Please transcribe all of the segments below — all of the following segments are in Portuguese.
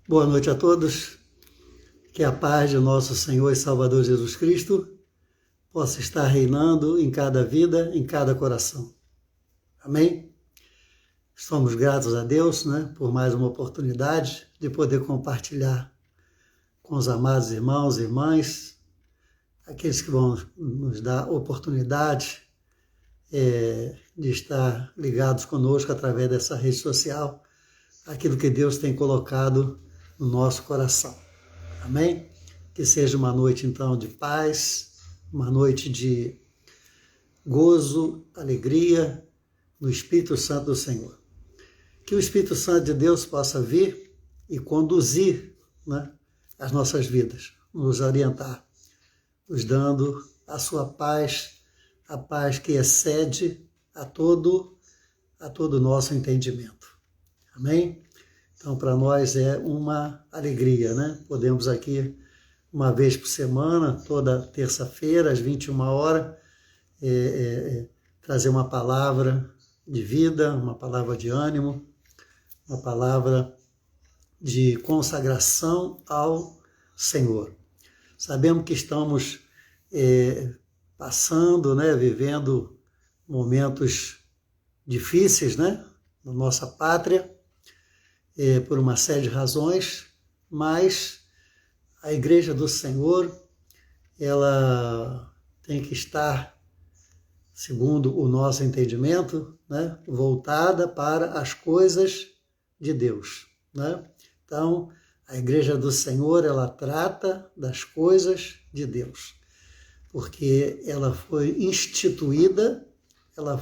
Boa noite a todos, que a paz de nosso Senhor e Salvador Jesus Cristo possa estar reinando em cada vida, em cada coração. Amém? Somos gratos a Deus, por mais uma oportunidade de poder compartilhar com os amados irmãos e irmãs, aqueles que vão nos dar oportunidade de estar ligados conosco através dessa rede social, aquilo que Deus tem colocado no nosso coração. Amém? Que seja uma noite, então, de paz, uma noite de gozo, alegria no Espírito Santo do Senhor. Que o Espírito Santo de Deus possa vir e conduzir as nossas vidas, nos orientar, nos dando a sua paz, a paz que excede a todo o nosso entendimento. Amém? Então, para nós é uma alegria, Podemos aqui, uma vez por semana, toda terça-feira, às 21 horas, trazer uma palavra de vida, uma palavra de ânimo, uma palavra de consagração ao Senhor. Sabemos que estamos passando, vivendo momentos difíceis, na nossa pátria, por uma série de razões, mas a Igreja do Senhor, ela tem que estar, segundo o nosso entendimento, voltada para as coisas de Deus. Então, a Igreja do Senhor, ela trata das coisas de Deus, porque ela foi instituída, ela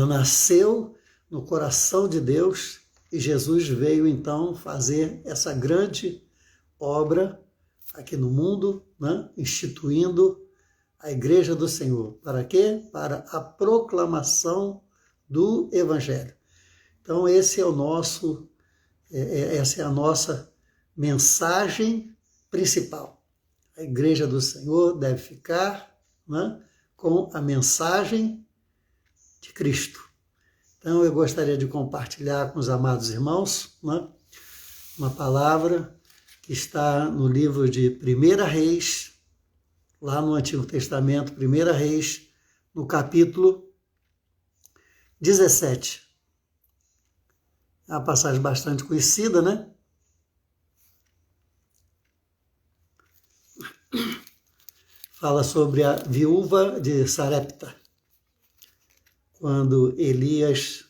nasceu no coração de Deus, e Jesus veio então fazer essa grande obra aqui no mundo, instituindo a Igreja do Senhor. Para quê? Para a proclamação do Evangelho. Então essa é a nossa mensagem principal. A Igreja do Senhor deve ficar com a mensagem de Cristo. Então, eu gostaria de compartilhar com os amados irmãos uma palavra que está no livro de 1 Reis, lá no Antigo Testamento, 1 Reis, no capítulo 17. É uma passagem bastante conhecida, Fala sobre a viúva de Sarepta. Quando Elias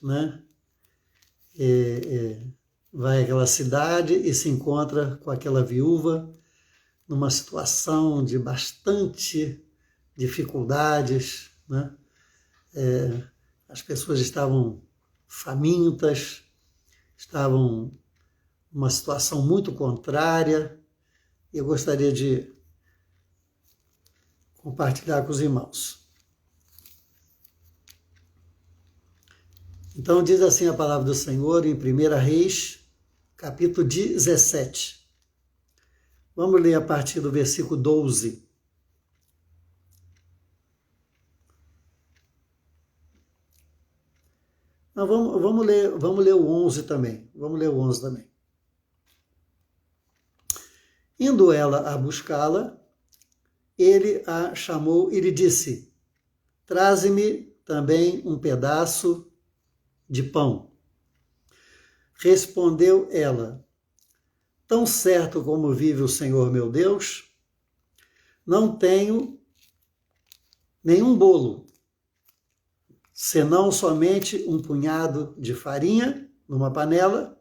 vai àquela cidade e se encontra com aquela viúva numa situação de bastante dificuldades, as pessoas estavam famintas, estavam numa situação muito contrária, e eu gostaria de compartilhar com os irmãos. Então diz assim a palavra do Senhor em 1 Reis, capítulo 17. Vamos ler a partir do versículo 12. Não, vamos ler o 11 também. Vamos ler o 11 também. Indo ela a buscá-la, ele a chamou e lhe disse: traze-me também um pedaço de pão. Respondeu ela: tão certo como vive o Senhor meu Deus, não tenho nenhum bolo, senão somente um punhado de farinha numa panela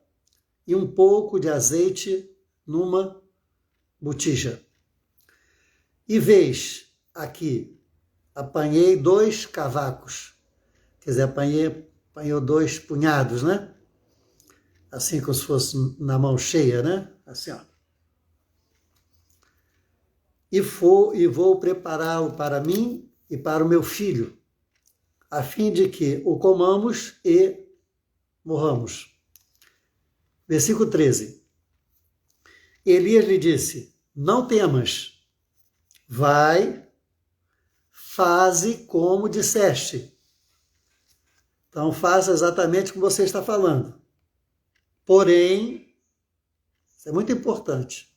e um pouco de azeite numa botija. E vês aqui, apanhei 2 cavacos, quer dizer, apanhou 2 punhados, Assim como se fosse na mão cheia, Assim, ó. E vou prepará-lo para mim e para o meu filho, a fim de que o comamos e morramos. Versículo 13. Elias lhe disse: não temas, vai, faze como disseste. Então, faça exatamente como você está falando. Porém, isso é muito importante,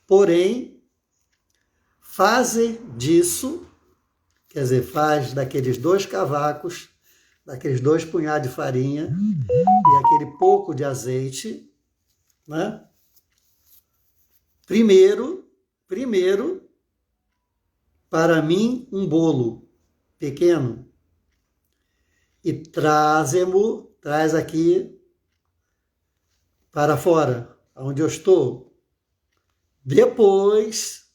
porém, faze disso, quer dizer, faz daqueles 2 cavacos, daqueles 2 punhados de farinha e aquele pouco de azeite, né? Primeiro, para mim, um bolo pequeno e traz aqui para fora, onde eu estou. Depois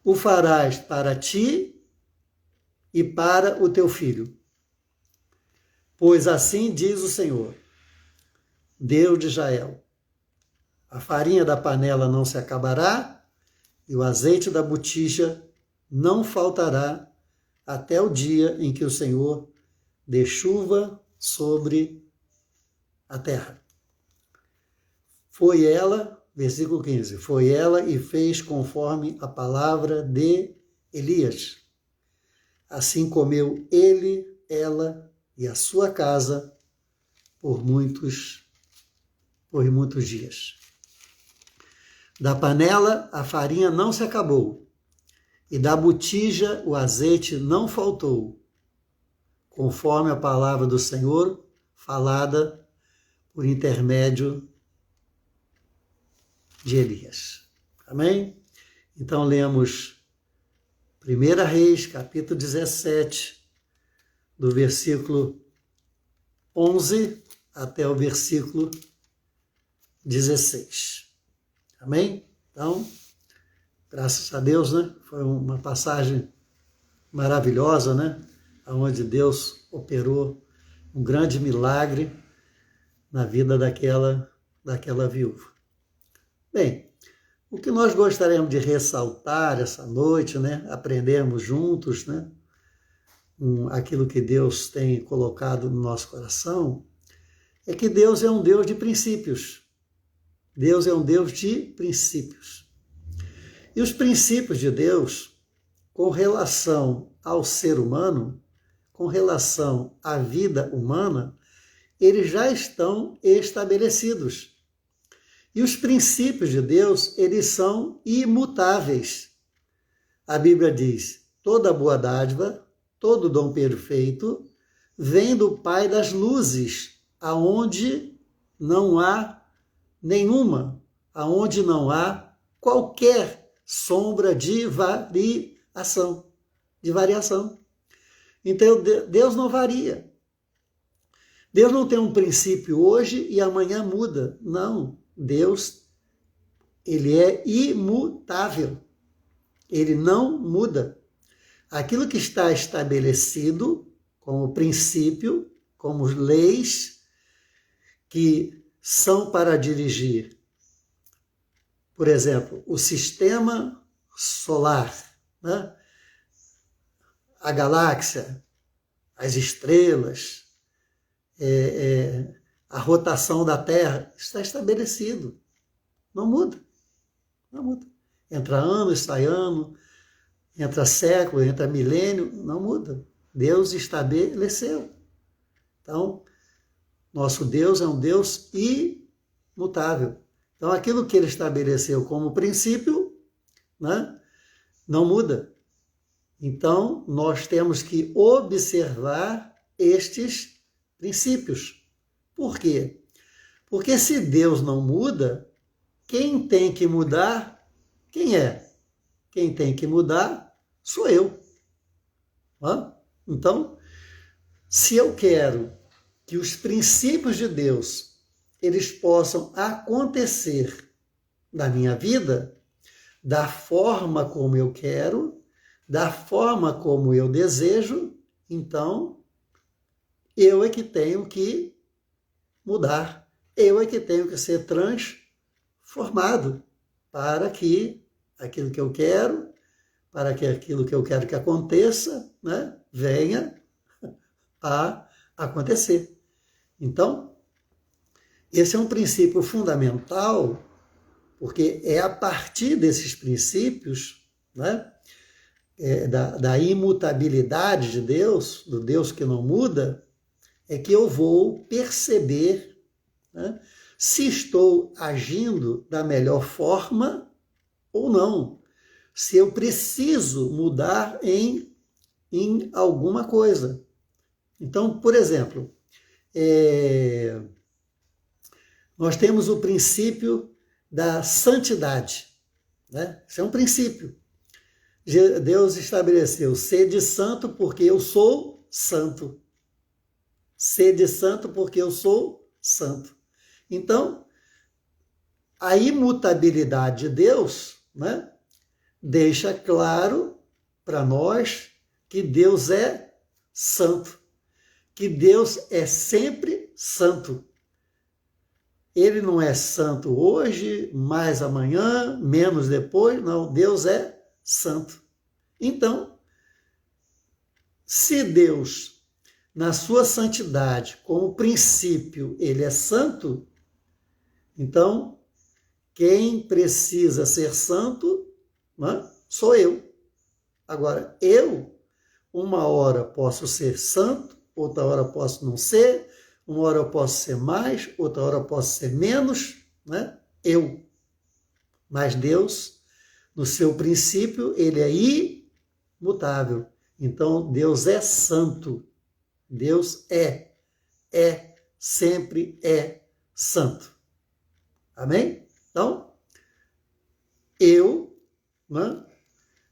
o farás para ti e para o teu filho. Pois assim diz o Senhor, Deus de Israel, a farinha da panela não se acabará e o azeite da botija não faltará até o dia em que o Senhor dê chuva sobre a terra. Foi ela, versículo 15, foi ela e fez conforme a palavra de Elias. Assim comeu ele, ela e a sua casa por muitos dias. Da panela a farinha não se acabou, e da botija o azeite não faltou, conforme a palavra do Senhor falada por intermédio de Elias. Amém? Então lemos 1 Reis, capítulo 17, do versículo 11 até o versículo 16. Amém? Então, graças a Deus, né? Foi uma passagem maravilhosa, né? Onde Deus operou um grande milagre na vida daquela viúva. Bem, o que nós gostaríamos de ressaltar essa noite, né? Aprendermos juntos, né? Aquilo que Deus tem colocado no nosso coração, é que Deus é um Deus de princípios. Deus é um Deus de princípios. E os princípios de Deus, com relação ao ser humano, com relação à vida humana, eles já estão estabelecidos. E os princípios de Deus, eles são imutáveis. A Bíblia diz, toda boa dádiva, todo dom perfeito, vem do Pai das luzes, aonde não há nenhuma, aonde não há qualquer sombra de variação. Então, Deus não varia. Deus não tem um princípio hoje e amanhã muda. Não, Deus, ele é imutável. Ele não muda. Aquilo que está estabelecido como princípio, como leis, que são para dirigir, por exemplo, o sistema solar, né? A galáxia, as estrelas, a rotação da Terra, está estabelecido. Não muda. Não muda. Entra ano, sai ano, entra século, entra milênio, não muda. Deus estabeleceu. Então, nosso Deus é um Deus imutável. Então, aquilo que ele estabeleceu como princípio, né, não muda. Então, nós temos que observar estes princípios. Por quê? Porque se Deus não muda, quem tem que mudar, quem é? Quem tem que mudar sou eu. Então, se eu quero que os princípios de Deus eles possam acontecer na minha vida da forma como eu quero, da forma como eu desejo, então eu é que tenho que mudar, eu é que tenho que ser transformado para que aquilo que eu quero, para que aquilo que eu quero que aconteça, né, venha a acontecer. Então, esse é um princípio fundamental, porque é a partir desses princípios, né, da imutabilidade de Deus, do Deus que não muda, é que eu vou perceber, né, se estou agindo da melhor forma ou não. Se eu preciso mudar em alguma coisa. Então, por exemplo, nós temos o princípio da santidade, né? Isso é um princípio. Deus estabeleceu: sede santo porque eu sou santo. Sede santo porque eu sou santo. Então, a imutabilidade de Deus, né, deixa claro para nós que Deus é santo, que Deus é sempre santo. Ele não é santo hoje, mais amanhã, menos depois, não, Deus é santo. Então, se Deus, na sua santidade, como princípio, ele é santo, então, quem precisa ser santo, né, sou eu. Agora, eu, uma hora posso ser santo, outra hora posso não ser, uma hora eu posso ser mais, outra hora eu posso ser menos, né? Eu. Mas Deus, no seu princípio, ele é imutável. Então, Deus é santo. Deus sempre é santo. Amém? Então, eu, né,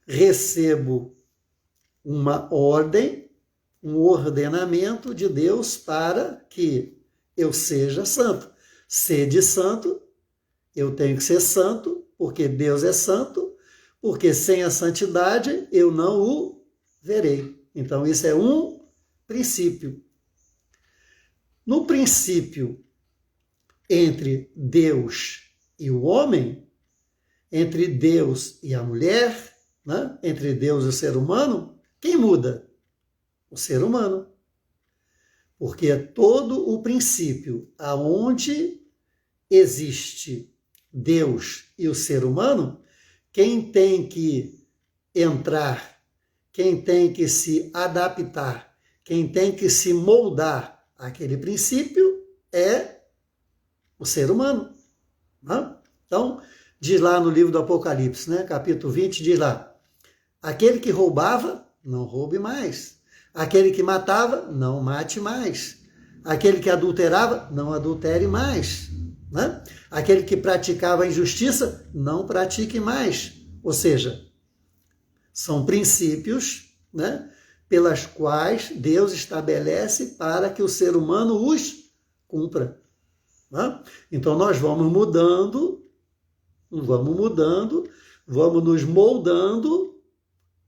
recebo uma ordem, um ordenamento de Deus para que eu seja santo. Sede santo, eu tenho que ser santo, porque Deus é santo, porque sem a santidade eu não o verei. Então, isso é um princípio. No princípio entre Deus e o homem, entre Deus e a mulher, né, entre Deus e o ser humano, quem muda? O ser humano. Porque é todo o princípio aonde existe Deus e o ser humano, quem tem que entrar, quem tem que se adaptar, quem tem que se moldar àquele princípio é o ser humano. Né? Então, diz lá no livro do Apocalipse, né, capítulo 20, diz lá: aquele que roubava, não roube mais. Aquele que matava, não mate mais. Aquele que adulterava, não adultere mais. Né? Aquele que praticava a injustiça, não pratique mais. Ou seja, são princípios, né, pelas quais Deus estabelece para que o ser humano os cumpra. Né? Então nós vamos mudando, vamos nos moldando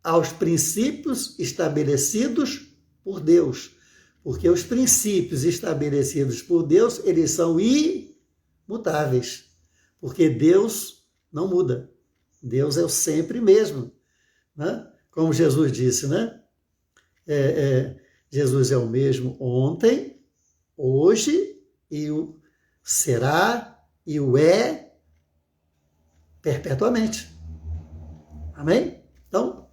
aos princípios estabelecidos por Deus. Porque os princípios estabelecidos por Deus, eles são imutáveis. Porque Deus não muda. Deus é o sempre mesmo. Né? Como Jesus disse, né? Jesus é o mesmo ontem, hoje, e o será e o é perpetuamente. Amém? Então,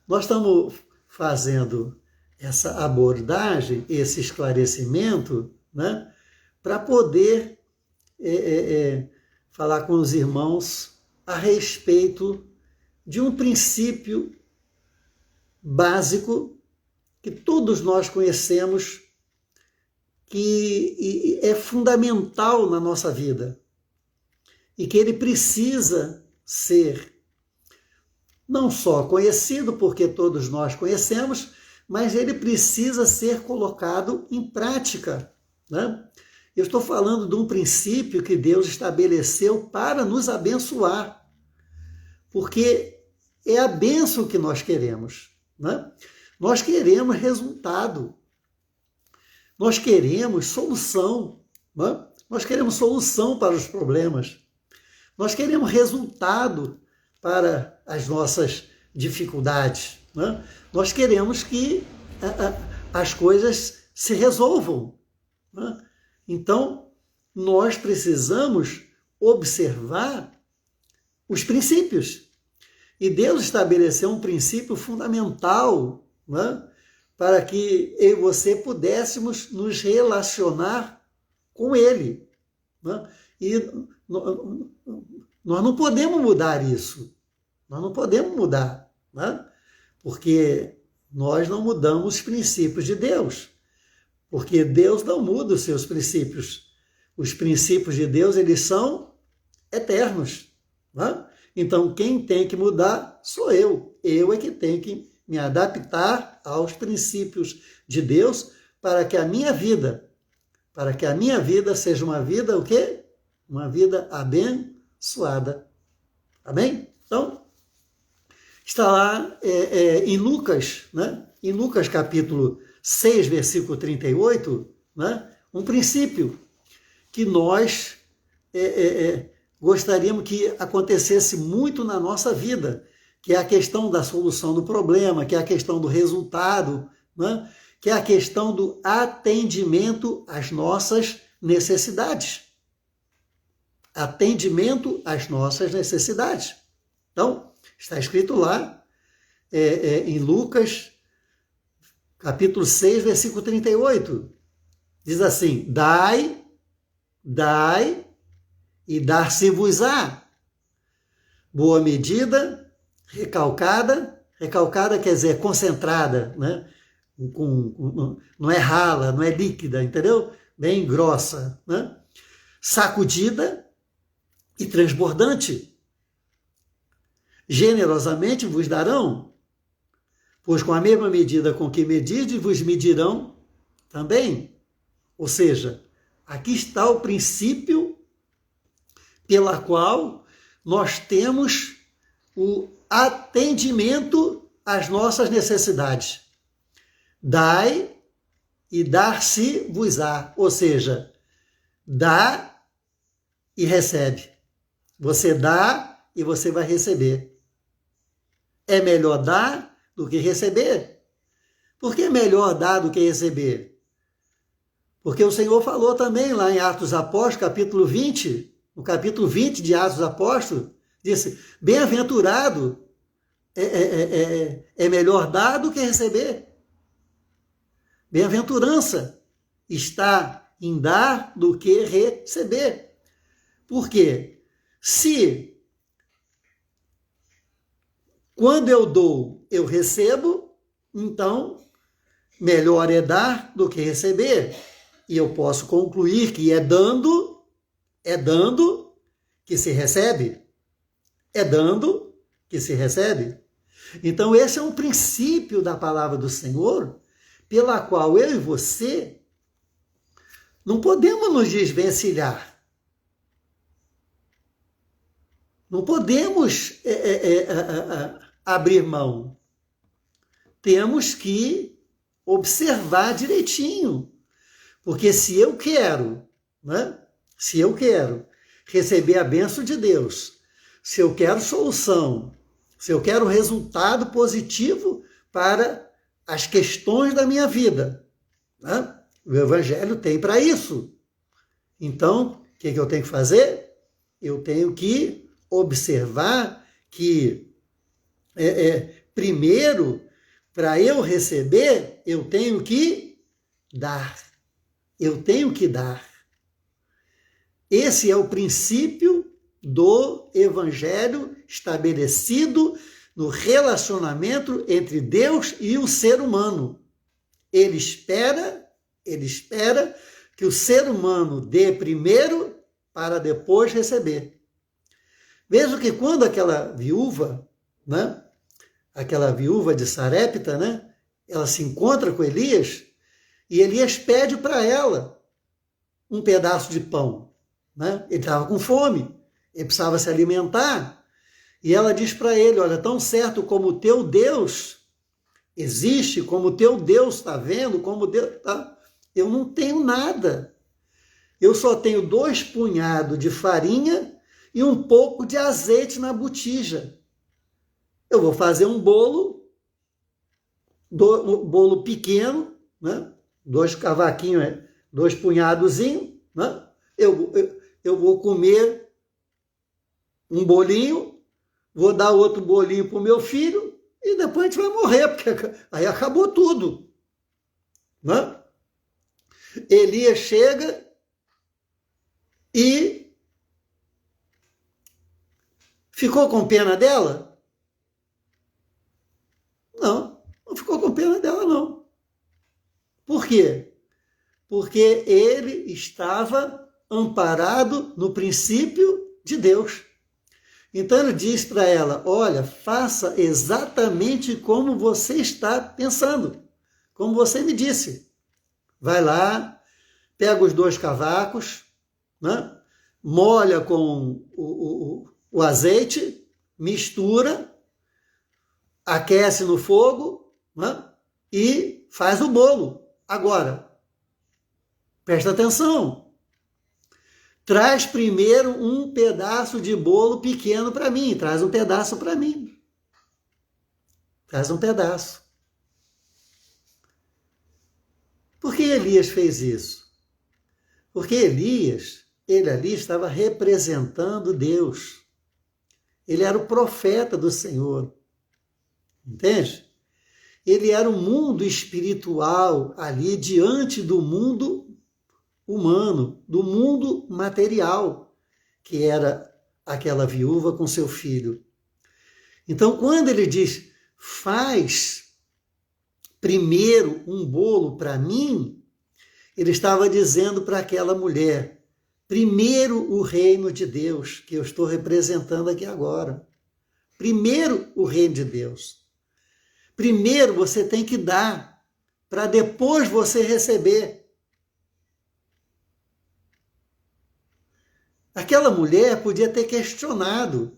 nós estamos fazendo essa abordagem, esse esclarecimento, né, para poder falar com os irmãos a respeito de um princípio básico que todos nós conhecemos, que é fundamental na nossa vida e que ele precisa ser não só conhecido, porque todos nós conhecemos, mas ele precisa ser colocado em prática. Né? Eu estou falando de um princípio que Deus estabeleceu para nos abençoar, porque é a bênção que nós queremos. Né? Nós queremos resultado, nós queremos solução, né? Nós queremos solução para os problemas, nós queremos resultado para as nossas dificuldades, né? Nós queremos que as coisas se resolvam. Né? Então, nós precisamos observar os princípios. E Deus estabeleceu um princípio fundamental, né, para que eu e você pudéssemos nos relacionar com Ele. Né? E nós não podemos mudar isso. Nós não podemos mudar, né? Porque nós não mudamos os princípios de Deus. Porque Deus não muda os seus princípios. Os princípios de Deus, eles são eternos. Né? Então, quem tem que mudar sou eu. Eu é que tenho que me adaptar aos princípios de Deus para que a minha vida seja uma vida, o quê? Uma vida abençoada. Amém? Então, está lá em Lucas, né? Em Lucas capítulo 6, versículo 38, né? Um princípio que nós gostaríamos que acontecesse muito na nossa vida, que é a questão da solução do problema, que é a questão do resultado, né? Que é a questão do atendimento às nossas necessidades. Atendimento às nossas necessidades. Então, está escrito lá em Lucas, capítulo 6, versículo 38. Diz assim: dai, e dar-se-vos-á. Boa medida, recalcada quer dizer concentrada, né? Não é rala, não é líquida, entendeu? Bem grossa, né? Sacudida e transbordante. Generosamente vos darão, pois com a mesma medida com que medides, vos medirão também. Ou seja, aqui está o princípio pela qual nós temos o atendimento às nossas necessidades. Dai e dar-se-vos-á, ou seja, dá e recebe. Você dá e você vai receber. É melhor dar do que receber. Por que é melhor dar do que receber? Porque o Senhor falou também lá em Atos Apóstolos, capítulo 20, no capítulo 20 de Atos Apóstolos, disse, bem-aventurado, é melhor dar do que receber. Bem-aventurança está em dar do que receber. Por quê? Se quando eu dou, eu recebo, então melhor é dar do que receber. E eu posso concluir que é dando que se recebe. É dando que se recebe. Então esse é um princípio da palavra do Senhor, pela qual eu e você não podemos nos desvencilhar. Não podemos abrir mão. Temos que observar direitinho. Porque se eu quero, né? Se eu quero receber a bênção de Deus, se eu quero solução, se eu quero resultado positivo para as questões da minha vida, né? O Evangelho tem para isso. Então, o que eu tenho que fazer? Eu tenho que observar que, primeiro, para eu receber, eu tenho que dar. Eu tenho que dar. Esse é o princípio do Evangelho estabelecido no relacionamento entre Deus e o ser humano. Ele espera que o ser humano dê primeiro para depois receber. Veja que quando aquela viúva, né, aquela viúva de Sarepta, né, ela se encontra com Elias e Elias pede para ela um pedaço de pão. Né? Ele estava com fome, ele precisava se alimentar. E ela diz para ele, olha, tão certo como o teu Deus existe, como o teu Deus está vendo, como Deus está... Eu não tenho nada. Eu só tenho 2 punhados de farinha e um pouco de azeite na botija. Eu vou fazer um bolo pequeno, né? 2 cavaquinhos, 2 punhadozinhos, né? Eu vou comer um bolinho, vou dar outro bolinho para o meu filho e depois a gente vai morrer, porque aí acabou tudo. né? Elias chega e ficou com pena dela? Não, não ficou com pena dela, não. Por quê? Porque ele estava amparado no princípio de Deus. Então ele diz para ela, olha, faça exatamente como você está pensando, como você me disse. Vai lá, pega os 2 cavacos, né? Molha com o azeite, mistura, aquece no fogo, né? E faz o bolo. Agora, presta atenção. Traz primeiro um pedaço de bolo pequeno para mim. Traz um pedaço para mim. Traz um pedaço. Por que Elias fez isso? Porque Elias, ele ali estava representando Deus. Ele era o profeta do Senhor. Entende? Ele era o mundo espiritual ali diante do mundo humano, do mundo material, que era aquela viúva com seu filho. Então, quando ele diz, faz primeiro um bolo para mim, ele estava dizendo para aquela mulher, primeiro o reino de Deus, que eu estou representando aqui agora. Primeiro o reino de Deus. Primeiro você tem que dar, para depois você receber. Aquela mulher podia ter questionado,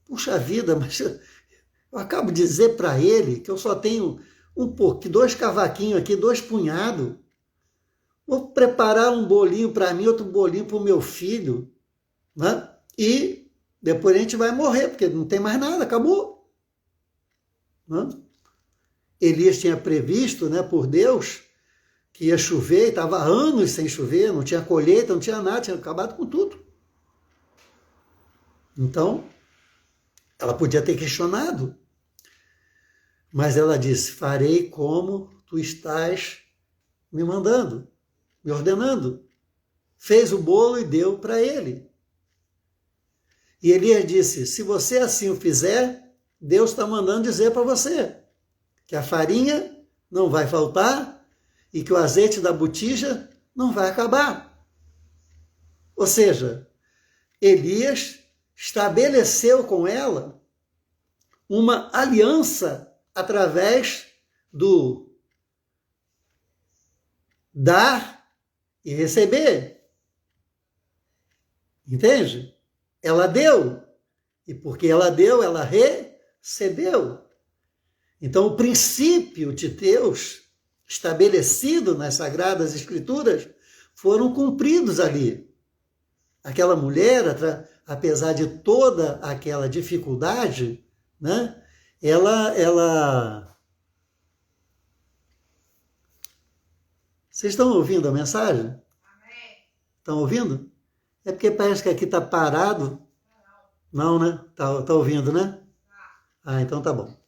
puxa vida, mas eu acabo de dizer para ele que eu só tenho um pouquinho, 2 cavaquinhos aqui, 2 punhados. Vou preparar um bolinho para mim, outro bolinho para o meu filho, né? E depois a gente vai morrer, porque não tem mais nada, acabou. Né? Elias tinha previsto, né, por Deus, que ia chover, estava anos sem chover, não tinha colheita, não tinha nada, tinha acabado com tudo. Então, ela podia ter questionado, mas ela disse, farei como tu estás me mandando, me ordenando. Fez o bolo e deu para ele. E Elias disse, se você assim o fizer, Deus está mandando dizer para você que a farinha não vai faltar e que o azeite da botija não vai acabar. Ou seja, Elias estabeleceu com ela uma aliança através do dar e receber. Entende? Ela deu, e porque ela deu, ela recebeu. Então, o princípio de Deus, estabelecido nas Sagradas Escrituras, foram cumpridos ali. Aquela mulher, apesar de toda aquela dificuldade, né, ela... Vocês estão ouvindo a mensagem? Amém. Estão ouvindo? É porque parece que aqui está parado. Não, né? Tá ouvindo, né? Ah, então tá bom.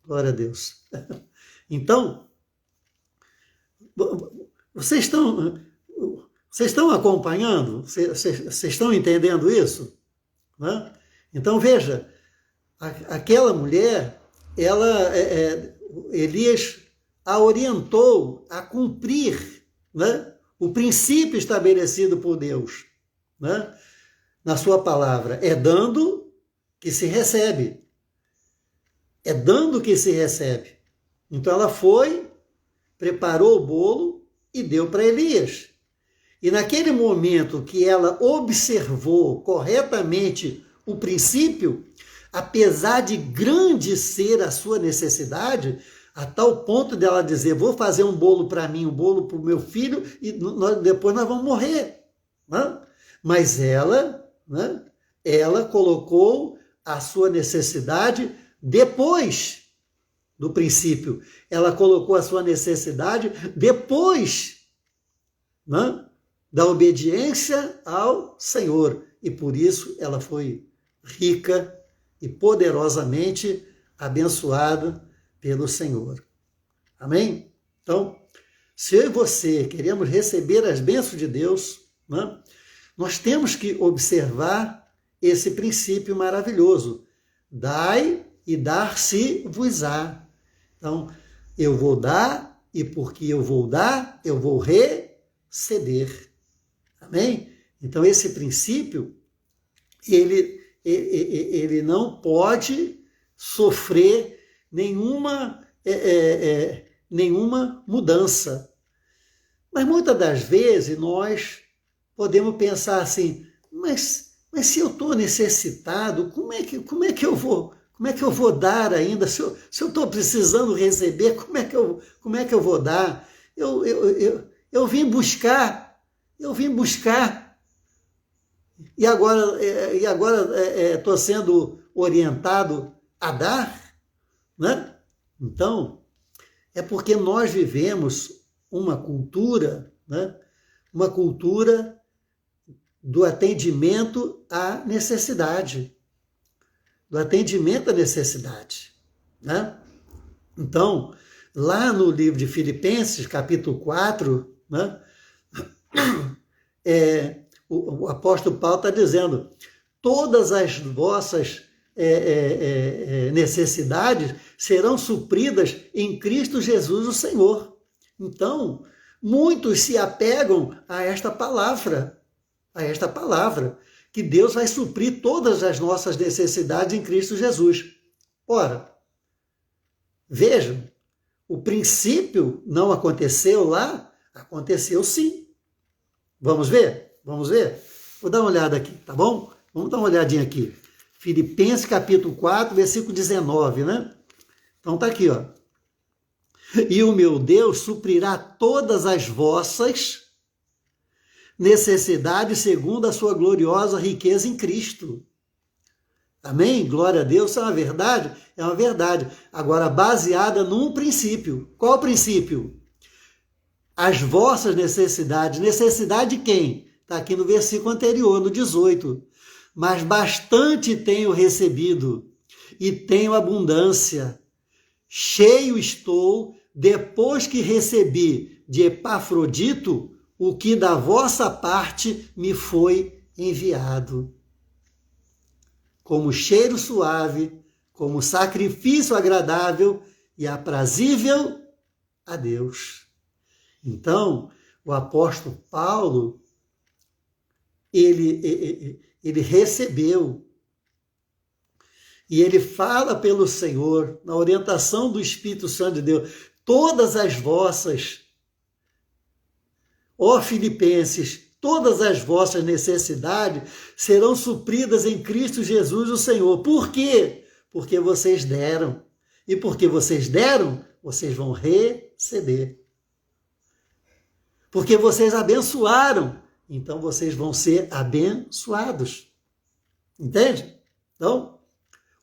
Glória a Deus. Então, vocês estão acompanhando? Vocês estão entendendo isso? Né? Então, veja, aquela mulher, Elias a orientou a cumprir, né, o princípio estabelecido por Deus, né, na sua palavra. É dando que se recebe. É dando que se recebe. Então ela foi, preparou o bolo e deu para Elias. E naquele momento que ela observou corretamente o princípio, apesar de grande ser a sua necessidade, a tal ponto dela dizer, vou fazer um bolo para mim, um bolo para o meu filho, e depois nós vamos morrer. Né? Mas ela colocou a sua necessidade depois do princípio. Ela colocou a sua necessidade depois, né, da obediência ao Senhor. E por isso ela foi rica e poderosamente abençoada pelo Senhor. Amém? Então, Se eu e você queremos receber as bênçãos de Deus, né, nós temos que observar esse princípio maravilhoso. Dai e dar-se-vos-á. Então, eu vou dar e porque eu vou dar, eu vou receber. Amém? Então, esse princípio, ele não pode sofrer nenhuma mudança. Mas muitas das vezes nós podemos pensar assim, mas se eu estou necessitado, como é que eu vou dar ainda? Se eu estou precisando receber, como é que eu vou dar? Eu vim buscar, e agora estou sendo orientado a dar, né? Então, é porque nós vivemos uma cultura, né? Uma cultura do atendimento à necessidade. Do atendimento à necessidade, né? Então, lá no livro de Filipenses, capítulo 4, né? O apóstolo Paulo está dizendo, todas as vossas necessidades serão supridas em Cristo Jesus, o Senhor. Então, muitos se apegam a esta palavra, que Deus vai suprir todas as nossas necessidades em Cristo Jesus. Ora, vejam, o princípio não aconteceu lá, aconteceu sim. Vamos ver? Vou dar uma olhada aqui, tá bom? Vamos dar uma olhadinha aqui. Filipenses capítulo 4, versículo 19, né? Então tá aqui, ó. E o meu Deus suprirá todas as vossas necessidades segundo a sua gloriosa riqueza em Cristo. Amém? Glória a Deus, isso é uma verdade? É uma verdade. Agora, baseada num princípio. Qual o princípio? As vossas necessidades. Necessidade de quem? Está aqui no versículo anterior, no 18. Mas bastante tenho recebido e tenho abundância. Cheio estou, depois que recebi de Epafrodito o que da vossa parte me foi enviado. Como cheiro suave, como sacrifício agradável e aprazível a Deus. Então, o apóstolo Paulo, ele recebeu, e ele fala pelo Senhor, na orientação do Espírito Santo de Deus, todas as vossas, ó Filipenses, todas as vossas necessidades serão supridas em Cristo Jesus, o Senhor. Por quê? Porque vocês deram. E porque vocês deram, vocês vão receber. Porque vocês abençoaram, então vocês vão ser abençoados. Entende? Então,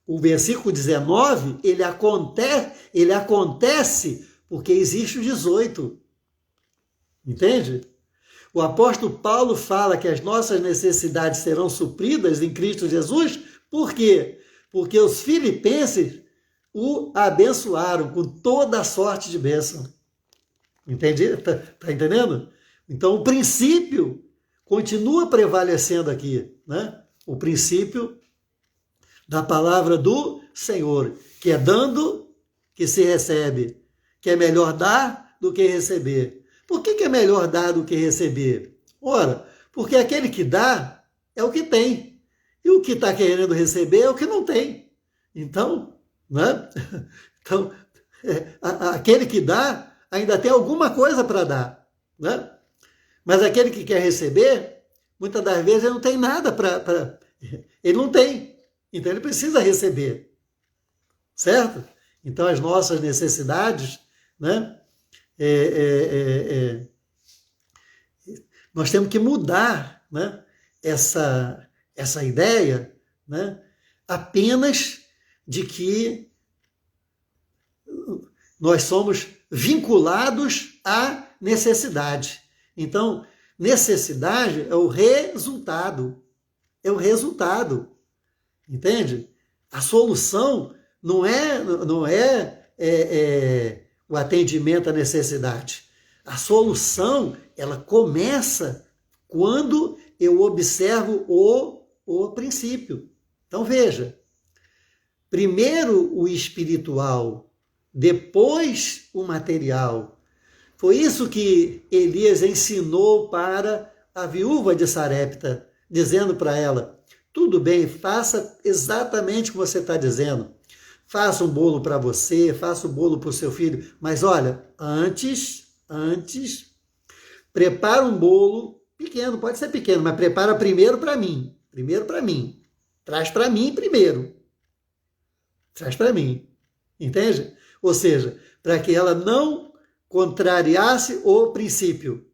o versículo 19, ele acontece porque existe o 18. Entende? O apóstolo Paulo fala que as nossas necessidades serão supridas em Cristo Jesus. Por quê? Porque os filipenses o abençoaram com toda a sorte de bênção. Entendi? Tá entendendo? Então, o princípio continua prevalecendo aqui, né? O princípio da palavra do Senhor, que é dando que se recebe, que é melhor dar do que receber. Por que é melhor dar do que receber? Ora, porque aquele que dá é o que tem, e o que está querendo receber é o que não tem. Então, né? Então, aquele que dá ainda tem alguma coisa para dar, né? Mas aquele que quer receber, muitas das vezes ele não tem nada para... Ele não tem, então ele precisa receber, certo? Então as nossas necessidades, né? Nós temos que mudar, né? essa ideia, né? Apenas de que nós somos vinculados à necessidade. Então, necessidade é o resultado. É o resultado. Entende? A solução não é o atendimento à necessidade. A solução, ela começa quando eu observo o princípio. Então veja, primeiro o espiritual, depois o material. Foi isso que Elias ensinou para a viúva de Sarepta, dizendo para ela, tudo bem, faça exatamente o que você está dizendo. Faça um bolo para você, faça um bolo para o seu filho, mas olha, antes, prepara um bolo pequeno, pode ser pequeno, mas prepara primeiro para mim. Primeiro para mim. Traz para mim primeiro. Traz para mim. Entende? Ou seja, para que ela não contrariasse o princípio.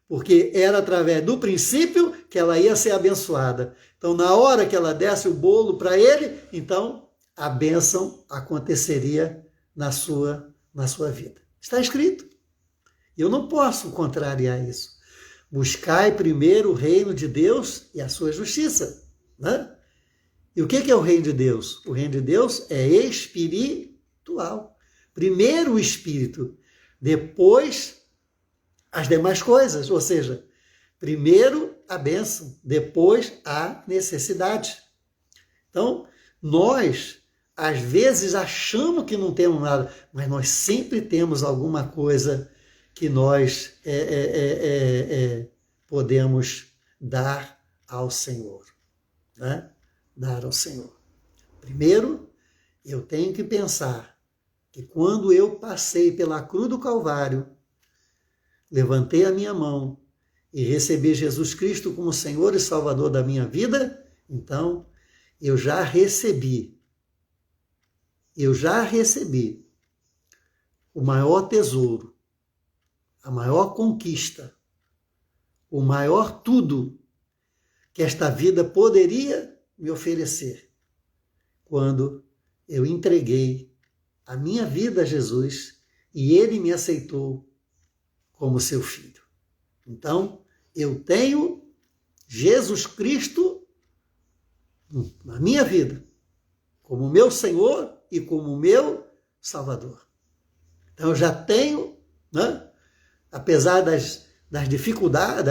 Porque era através do princípio que ela ia ser abençoada. Então, na hora que ela desse o bolo para ele, então a bênção aconteceria na sua vida. Está escrito. Eu não posso contrariar isso. Buscai primeiro o reino de Deus e a sua justiça. Né? E o que é o reino de Deus? O reino de Deus é espiritual. Primeiro o espírito, depois as demais coisas. Ou seja, primeiro a bênção, depois a necessidade. Então, nós, às vezes, achamos que não temos nada, mas nós sempre temos alguma coisa que nós podemos dar ao Senhor. Né? Dar ao Senhor. Primeiro, eu tenho que pensar que quando eu passei pela cruz do Calvário, levantei a minha mão e recebi Jesus Cristo como Senhor e Salvador da minha vida, então eu já recebi o maior tesouro, a maior conquista, o maior tudo que esta vida poderia me oferecer, quando eu entreguei a minha vida a Jesus e Ele me aceitou como seu filho. Então, eu tenho Jesus Cristo na minha vida, como meu Senhor e como meu Salvador. Então, eu já tenho, né, apesar das dificuldades,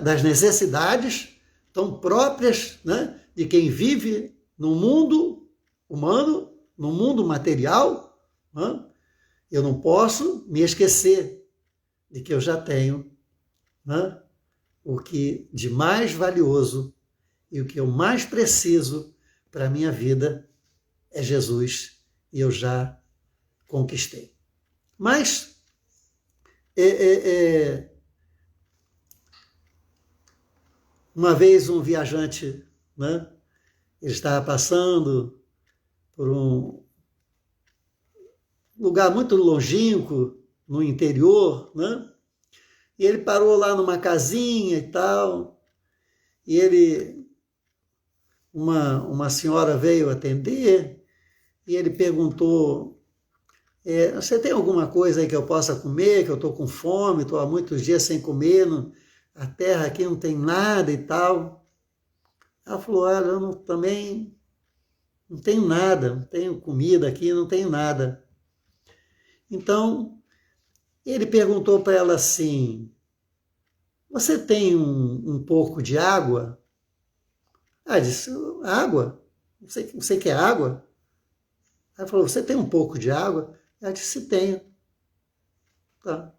das necessidades tão próprias, né, de quem vive no mundo humano, no mundo material, né, eu não posso me esquecer de que eu já tenho, né, o que de mais valioso e o que eu mais preciso para a minha vida é Jesus, e eu já conquistei. Mas uma vez um viajante, né, ele estava passando por um lugar muito longínquo, no interior, né? E ele parou lá numa casinha e tal, e uma senhora veio atender, e ele perguntou, você tem alguma coisa aí que eu possa comer, que eu estou com fome, estou há muitos dias sem comer, a terra aqui não tem nada e tal. Ela falou, olha, eu também não tenho nada, não tenho comida aqui, não tenho nada. Então, ele perguntou para ela assim, você tem um pouco de água? Ela disse, água? Você quer água? Ela falou, você tem um pouco de água? Ela disse, tenho. Tá.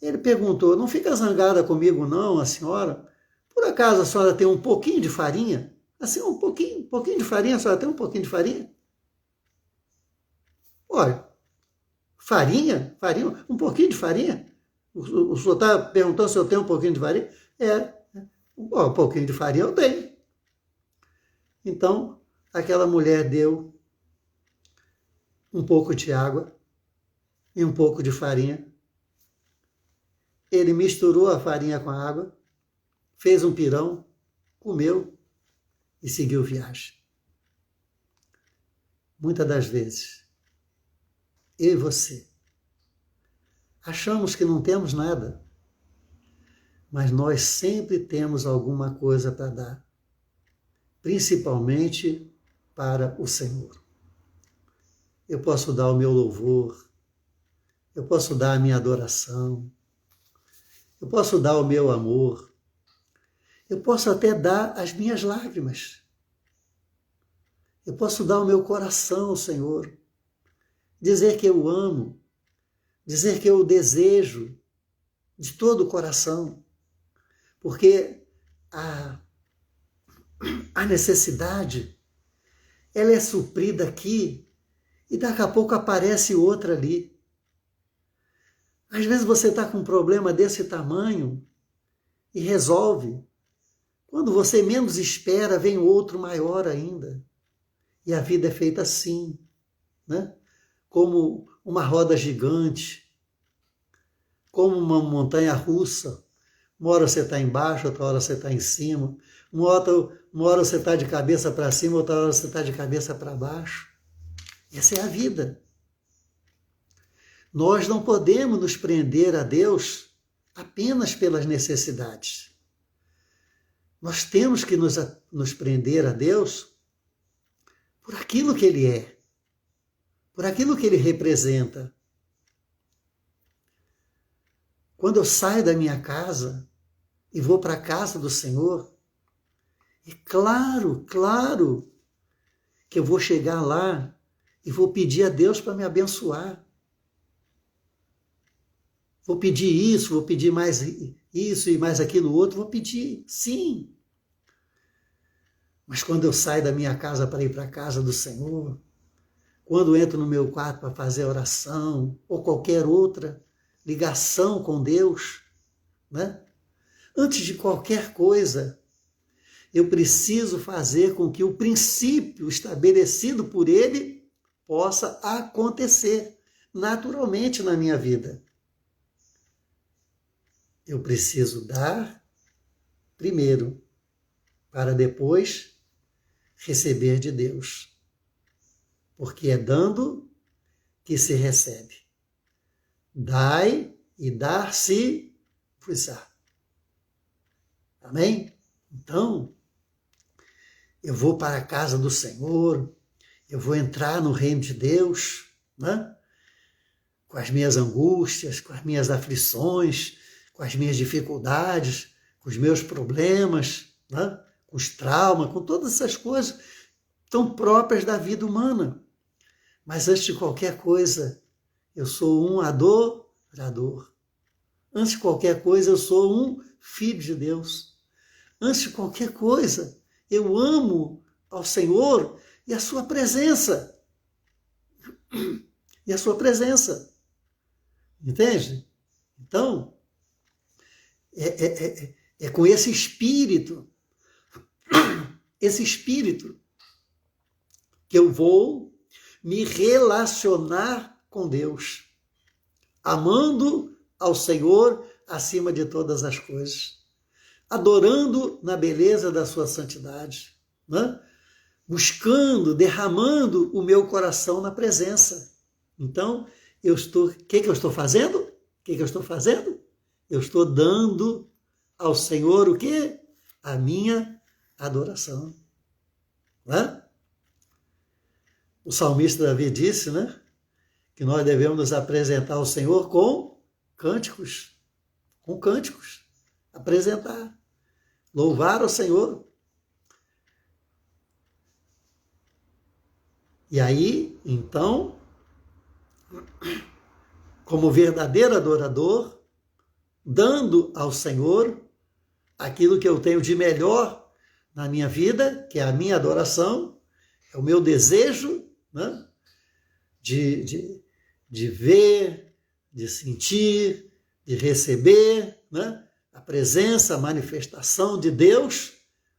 Ele perguntou, não fica zangada comigo não, a senhora? Por acaso a senhora tem um pouquinho de farinha? Assim, um pouquinho de farinha, a senhora tem um pouquinho de farinha? Olha, farinha? Um pouquinho de farinha? O senhor está perguntando se eu tenho um pouquinho de farinha? Um pouquinho de farinha eu tenho. Então, aquela mulher deu um pouco de água e um pouco de farinha. Ele misturou a farinha com a água, fez um pirão, comeu e seguiu viagem. Muitas das vezes, eu e você, achamos que não temos nada, mas nós sempre temos alguma coisa para dar, principalmente para o Senhor. Eu posso dar o meu louvor, eu posso dar a minha adoração, eu posso dar o meu amor, eu posso até dar as minhas lágrimas, eu posso dar o meu coração ao Senhor, dizer que eu amo, dizer que eu o desejo de todo o coração, porque a necessidade, ela é suprida aqui e daqui a pouco aparece outra ali. Às vezes você está com um problema desse tamanho e resolve. Quando você menos espera, vem outro maior ainda. E a vida é feita assim, né? Como uma roda gigante, como uma montanha russa. Uma hora você está embaixo, outra hora você está em cima. Uma hora você está de cabeça para cima, outra hora você está de cabeça para baixo. Essa é a vida. Nós não podemos nos prender a Deus apenas pelas necessidades. Nós temos que nos prender a Deus por aquilo que Ele é, por aquilo que Ele representa. Quando eu saio da minha casa e vou para a casa do Senhor, é claro que eu vou chegar lá e vou pedir a Deus para me abençoar. Vou pedir isso, vou pedir mais isso e mais aquilo outro, vou pedir, sim. Mas quando eu saio da minha casa para ir para a casa do Senhor, quando entro no meu quarto para fazer oração ou qualquer outra ligação com Deus, né? Antes de qualquer coisa, eu preciso fazer com que o princípio estabelecido por Ele possa acontecer naturalmente na minha vida. Eu preciso dar primeiro, para depois receber de Deus. Porque é dando que se recebe. Dai e dar-se-vos-á. Amém? Então, eu vou para a casa do Senhor, eu vou entrar no reino de Deus, né? Com as minhas angústias, com as minhas aflições, com as minhas dificuldades, com os meus problemas, né? Com os traumas, com todas essas coisas tão próprias da vida humana. Mas antes de qualquer coisa, eu sou um adorador. Antes de qualquer coisa, eu sou um filho de Deus. Antes de qualquer coisa, eu amo ao Senhor e a sua presença. E a sua presença. Entende? Então, é com esse espírito que eu vou me relacionar com Deus, amando ao Senhor acima de todas as coisas, adorando na beleza da sua santidade, né? Buscando, derramando o meu coração na presença. Então, o que eu estou fazendo? O que eu estou fazendo? Eu estou dando ao Senhor o quê? A minha adoração. Né? O salmista Davi disse, né, que nós devemos nos apresentar ao Senhor com cânticos. Apresentar. Louvar ao Senhor. E aí, então, como verdadeiro adorador, dando ao Senhor aquilo que eu tenho de melhor na minha vida, que é a minha adoração, é o meu desejo, né? de ver, de sentir, de receber, né? A presença, a manifestação de Deus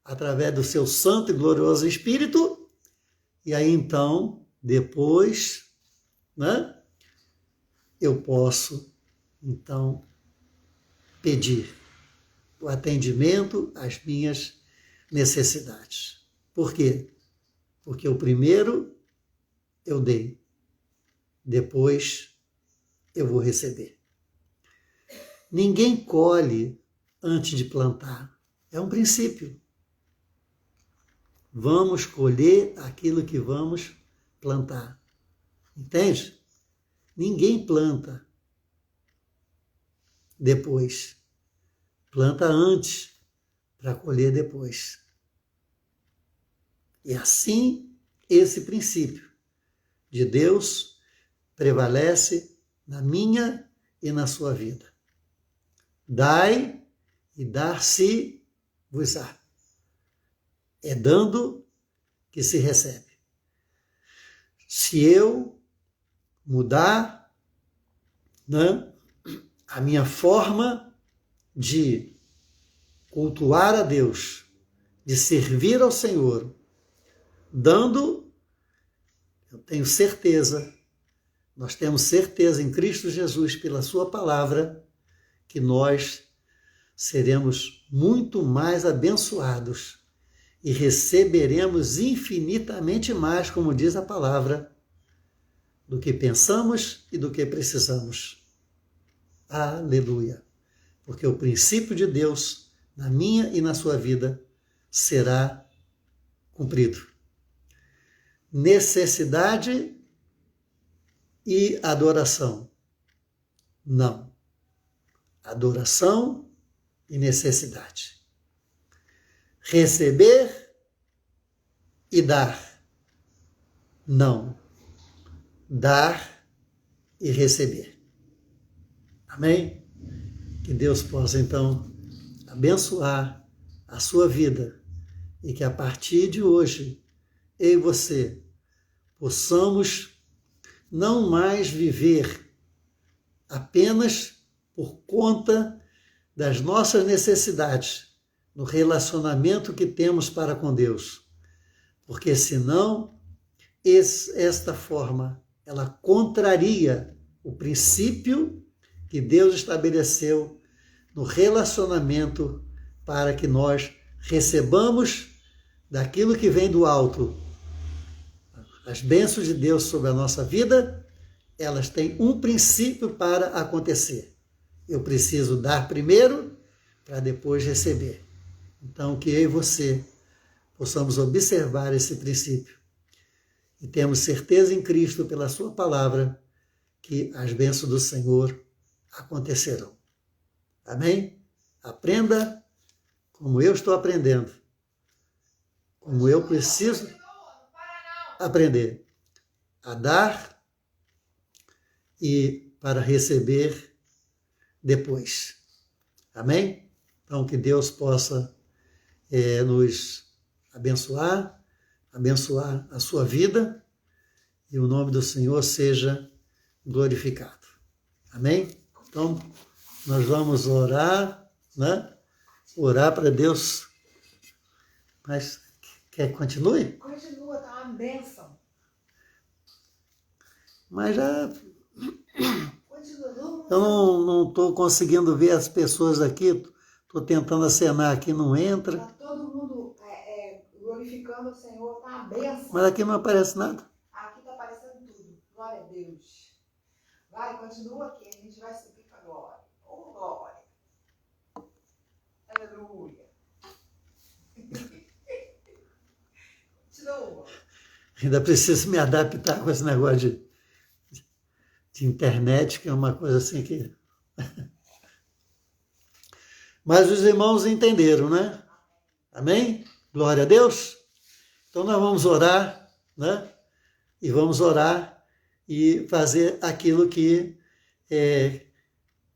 através do seu santo e glorioso Espírito. E aí, então, depois, né? Eu posso, então, pedir o atendimento às minhas necessidades. Por quê? Porque o primeiro eu dei, depois eu vou receber. Ninguém colhe antes de plantar. É um princípio. Vamos colher aquilo que vamos plantar. Entende? Ninguém planta depois. planta antes para colher depois. E assim, esse princípio de Deus prevalece na minha e na sua vida. Dai e dar-se-vos-á. É dando que se recebe. Se eu mudar, né, a minha forma de cultuar a Deus, de servir ao Senhor, dando, eu tenho certeza, nós temos certeza em Cristo Jesus, pela sua palavra, que nós seremos muito mais abençoados e receberemos infinitamente mais, como diz a palavra, do que pensamos e do que precisamos. Aleluia! Porque o princípio de Deus, na minha e na sua vida, será cumprido. Necessidade e adoração. Não. Adoração e necessidade. Receber e dar. Não. Dar e receber. Amém? Que Deus possa, então, abençoar a sua vida e que a partir de hoje, eu e você, possamos não mais viver apenas por conta das nossas necessidades, no relacionamento que temos para com Deus. Porque senão, esta forma, ela contraria o princípio que Deus estabeleceu no relacionamento para que nós recebamos daquilo que vem do alto. As bênçãos de Deus sobre a nossa vida, elas têm um princípio para acontecer. Eu preciso dar primeiro para depois receber. Então, que eu e você possamos observar esse princípio. E temos certeza em Cristo, pela sua palavra, que as bênçãos do Senhor acontecerão. Amém? Aprenda como eu estou aprendendo. Como eu preciso aprender a dar e para receber depois. Amém? Então, que Deus possa nos abençoar a sua vida e o nome do Senhor seja glorificado. Amém? Então, nós vamos orar, né? Orar para Deus. Mas quer que continue? Continua, tá uma bênção. Mas já... Continua. Eu não estou conseguindo ver as pessoas aqui. Estou tentando acenar aqui, não entra. Está todo mundo glorificando o Senhor, tá uma bênção. Mas aqui não aparece nada. Aqui está aparecendo tudo. Glória a Deus. Vai, continua aqui. A gente vai subir para a glória. Oh, glória. Aleluia. Continua. Ainda preciso me adaptar com esse negócio de internet, que é uma coisa assim que... Mas os irmãos entenderam, né? Amém? Glória a Deus. Então nós vamos orar, né? E vamos orar e fazer aquilo que é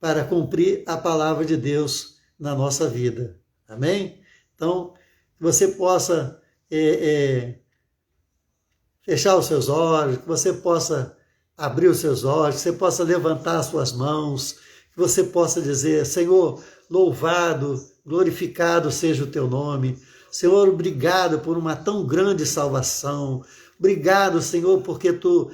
para cumprir a palavra de Deus na nossa vida. Amém? Então, que você possa fechar os seus olhos, que você possa abrir os seus olhos, que você possa levantar as suas mãos, que você possa dizer: Senhor, louvado, glorificado seja o teu nome. Senhor, obrigado por uma tão grande salvação. Obrigado, Senhor, porque tu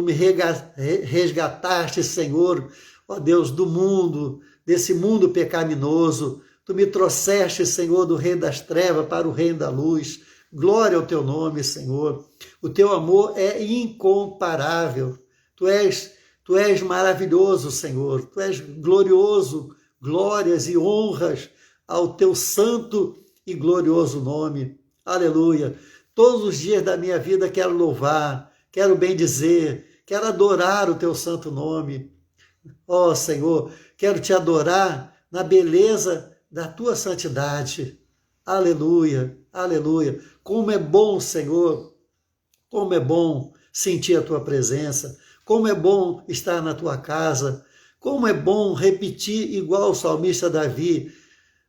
me resgataste, Senhor, ó Deus, do mundo, desse mundo pecaminoso. Tu me trouxeste, Senhor, do reino das trevas para o reino da luz. Glória ao teu nome, Senhor. O teu amor é incomparável. Tu és maravilhoso, Senhor. Tu és glorioso. Glórias e honras ao teu santo e glorioso nome. Aleluia. Todos os dias da minha vida quero louvar, quero bendizer, quero adorar o teu santo nome. Ó Senhor, quero te adorar na beleza da tua santidade. Aleluia, aleluia. Como é bom, Senhor, como é bom sentir a tua presença, como é bom estar na tua casa, como é bom repetir igual o salmista Davi: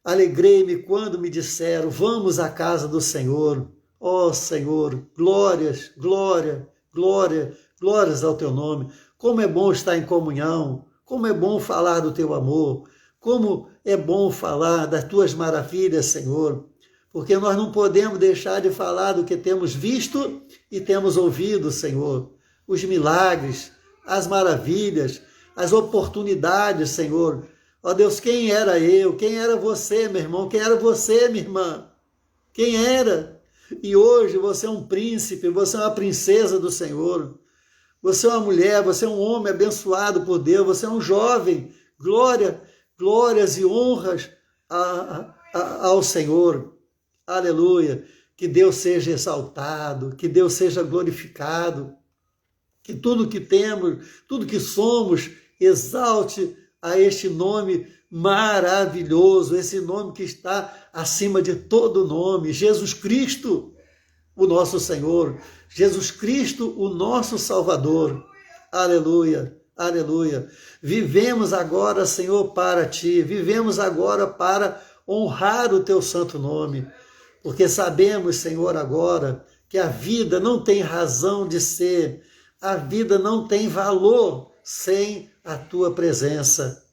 alegrei-me quando me disseram, vamos à casa do Senhor. Ó Senhor, glórias, glória, glória, glórias ao teu nome. Como é bom estar em comunhão, como é bom falar do teu amor, como é bom falar das tuas maravilhas, Senhor, porque nós não podemos deixar de falar do que temos visto e temos ouvido, Senhor. Os milagres, as maravilhas, as oportunidades, Senhor. Ó Deus, quem era eu? Quem era você, meu irmão? Quem era você, minha irmã? Quem era? E hoje você é um príncipe, você é uma princesa do Senhor. Você é uma mulher, você é um homem abençoado por Deus, você é um jovem. Glórias e honras ao Senhor. Aleluia. Que Deus seja exaltado, que Deus seja glorificado, que tudo que temos, tudo que somos, exalte a este nome maravilhoso, esse nome que está acima de todo nome, Jesus Cristo, o nosso Senhor, Jesus Cristo, o nosso Salvador. Aleluia, aleluia. Vivemos agora, Senhor, para Ti, vivemos agora para honrar o Teu santo nome, porque sabemos, Senhor, agora que a vida não tem razão de ser, a vida não tem valor sem a Tua presença.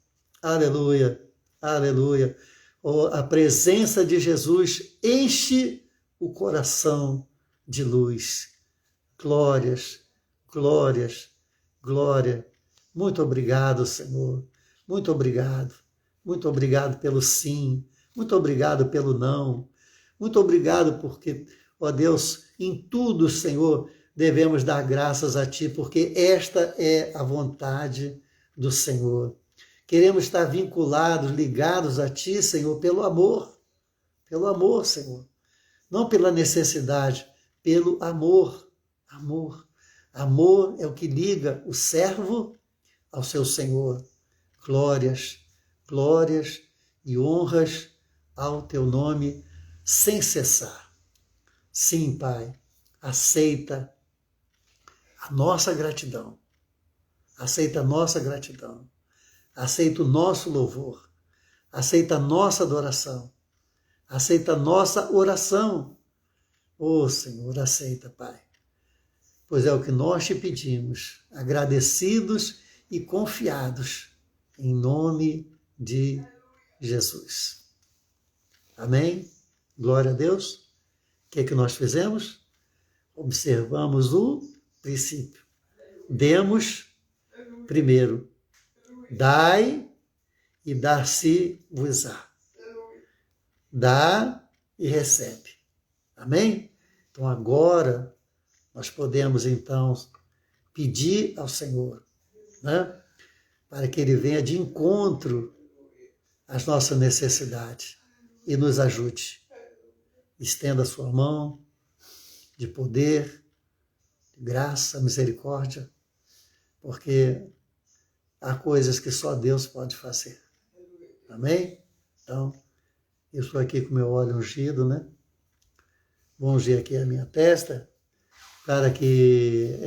Aleluia, aleluia. Oh, a presença de Jesus enche o coração de luz. Glórias, glórias, glória. Muito obrigado, Senhor. Muito obrigado. Muito obrigado pelo sim. Muito obrigado pelo não. Muito obrigado porque, ó Deus, em tudo, Senhor, devemos dar graças a Ti, porque esta é a vontade do Senhor. Queremos estar vinculados, ligados a Ti, Senhor, pelo amor, Senhor. Não pela necessidade, pelo amor. Amor é o que liga o servo ao seu Senhor. Glórias, glórias e honras ao Teu nome sem cessar. Sim, Pai, aceita a nossa gratidão. Aceita a nossa gratidão. Aceita o nosso louvor. Aceita a nossa adoração. Aceita a nossa oração. Ô Senhor, aceita, Pai. Pois é o que nós Te pedimos, agradecidos e confiados, em nome de Jesus. Amém? Glória a Deus. O que é que nós fizemos? Observamos o princípio. Demos primeiro. Dai e dar-se-vos-á. Dá e recebe. Amém? Então agora nós podemos então pedir ao Senhor, né, para que Ele venha de encontro às nossas necessidades e nos ajude. Estenda a sua mão de poder, de graça, misericórdia, porque há coisas que só Deus pode fazer. Amém? Então, eu estou aqui com meu óleo ungido, né? Vou ungir aqui a minha testa, para que,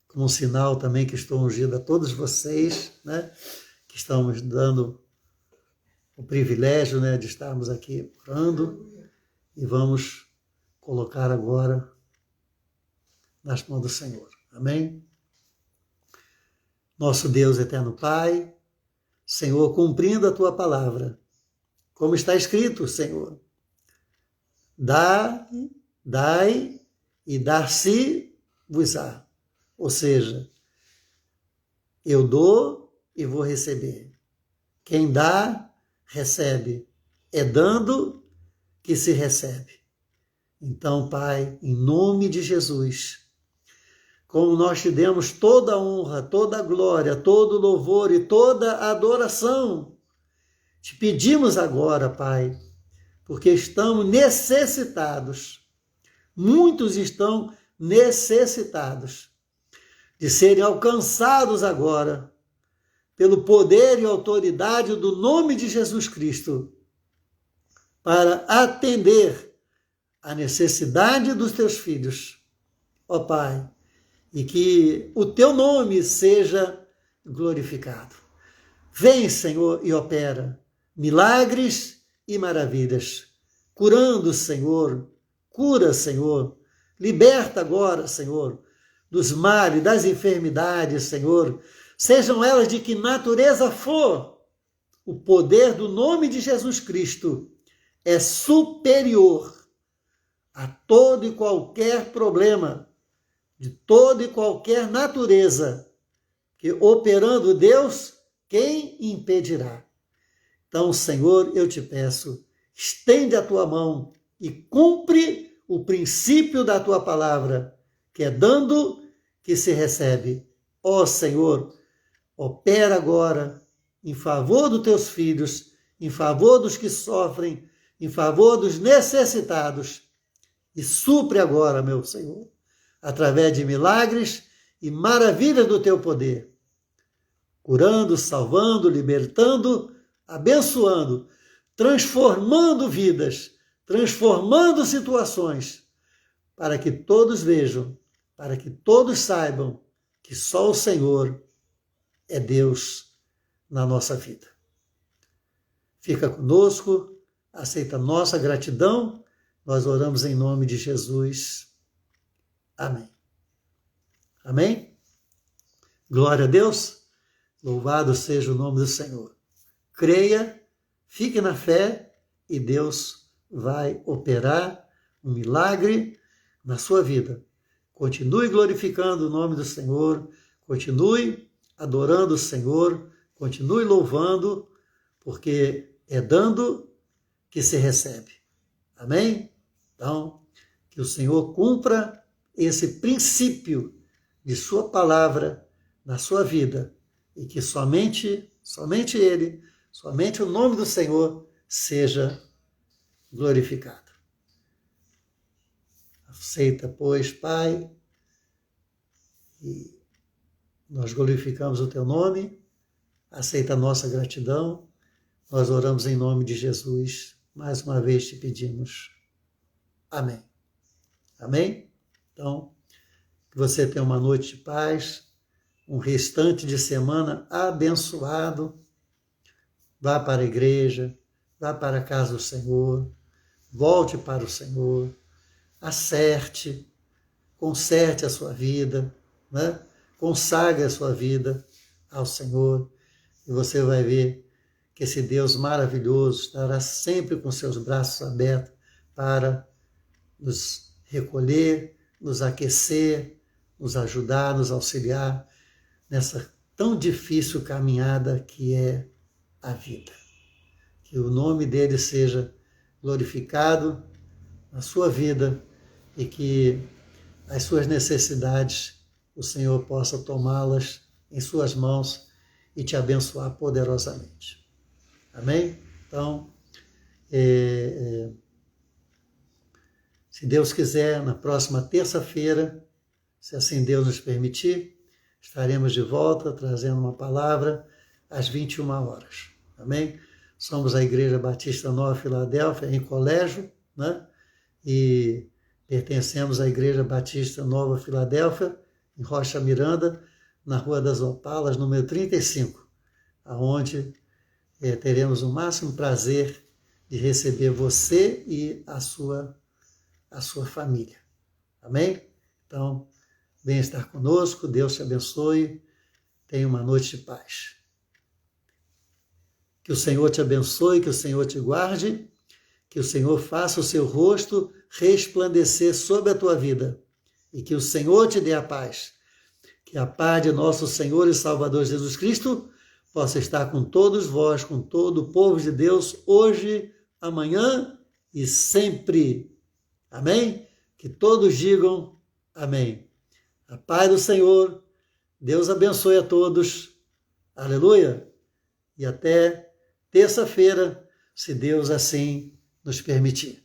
como um sinal também que estou ungido a todos vocês, né? Que estamos dando o privilégio, né, de estarmos aqui orando, e vamos colocar agora nas mãos do Senhor. Amém? Nosso Deus eterno Pai, Senhor, cumprindo a Tua palavra, como está escrito, Senhor, dai e dar-se-vos-á. Ou seja, eu dou e vou receber. Quem dá, recebe. É dando que se recebe. Então, Pai, em nome de Jesus, como nós te demos toda a honra, toda a glória, todo o louvor e toda a adoração, te pedimos agora, Pai, porque estamos necessitados, muitos estão necessitados de serem alcançados agora pelo poder e autoridade do nome de Jesus Cristo, para atender a necessidade dos teus filhos, ó Pai, e que o teu nome seja glorificado. Vem, Senhor, e opera milagres e maravilhas, curando, Senhor, cura, Senhor, liberta agora, Senhor, dos males, das enfermidades, Senhor, sejam elas de que natureza for, o poder do nome de Jesus Cristo é superior a todo e qualquer problema, de toda e qualquer natureza, que operando Deus, quem impedirá? Então, Senhor, eu te peço, estende a tua mão e cumpre o princípio da tua palavra, que é dando que se recebe. Ó Senhor, opera agora em favor dos teus filhos, em favor dos que sofrem, em favor dos necessitados, e supre agora, meu Senhor, através de milagres e maravilhas do teu poder, curando, salvando, libertando, abençoando, transformando vidas, transformando situações, para que todos vejam, para que todos saibam que só o Senhor é Deus na nossa vida. Fica conosco, aceita nossa gratidão, nós oramos em nome de Jesus. Amém. Amém? Glória a Deus, louvado seja o nome do Senhor. Creia, fique na fé e Deus vai operar um milagre na sua vida. Continue glorificando o nome do Senhor, continue adorando o Senhor, continue louvando, porque é dando que se recebe. Amém? Então, que o Senhor cumpra esse princípio de sua palavra na sua vida e que somente Ele, somente o nome do Senhor seja glorificado. Aceita, pois, Pai, e nós glorificamos o teu nome, aceita a nossa gratidão, nós oramos em nome de Jesus, mais uma vez te pedimos. Amém. Amém? Então, que você tenha uma noite de paz, um restante de semana abençoado. Vá para a igreja, vá para a casa do Senhor, volte para o Senhor, acerte, conserte a sua vida, né? Consagre a sua vida ao Senhor e você vai ver que esse Deus maravilhoso estará sempre com seus braços abertos para nos recolher, nos aquecer, nos ajudar, nos auxiliar nessa tão difícil caminhada que é a vida. Que o nome dele seja glorificado na sua vida e que as suas necessidades o Senhor possa tomá-las em suas mãos e te abençoar poderosamente. Amém? Então, se Deus quiser, na próxima terça-feira, se assim Deus nos permitir, estaremos de volta trazendo uma palavra às 21 horas. Amém? Somos a Igreja Batista Nova Filadélfia, em Colégio, né? E pertencemos à Igreja Batista Nova Filadélfia, em Rocha Miranda, na Rua das Opalas, número 35, aonde teremos o máximo prazer de receber você e a sua família. Amém? Então, venha estar conosco, Deus te abençoe, tenha uma noite de paz. Que o Senhor te abençoe, que o Senhor te guarde, que o Senhor faça o seu rosto resplandecer sobre a tua vida e que o Senhor te dê a paz. Que a paz de nosso Senhor e Salvador Jesus Cristo possa estar com todos vós, com todo o povo de Deus, hoje, amanhã e sempre. Amém? Que todos digam amém. A paz do Senhor, Deus abençoe a todos. Aleluia. E até terça-feira, se Deus assim nos permitir.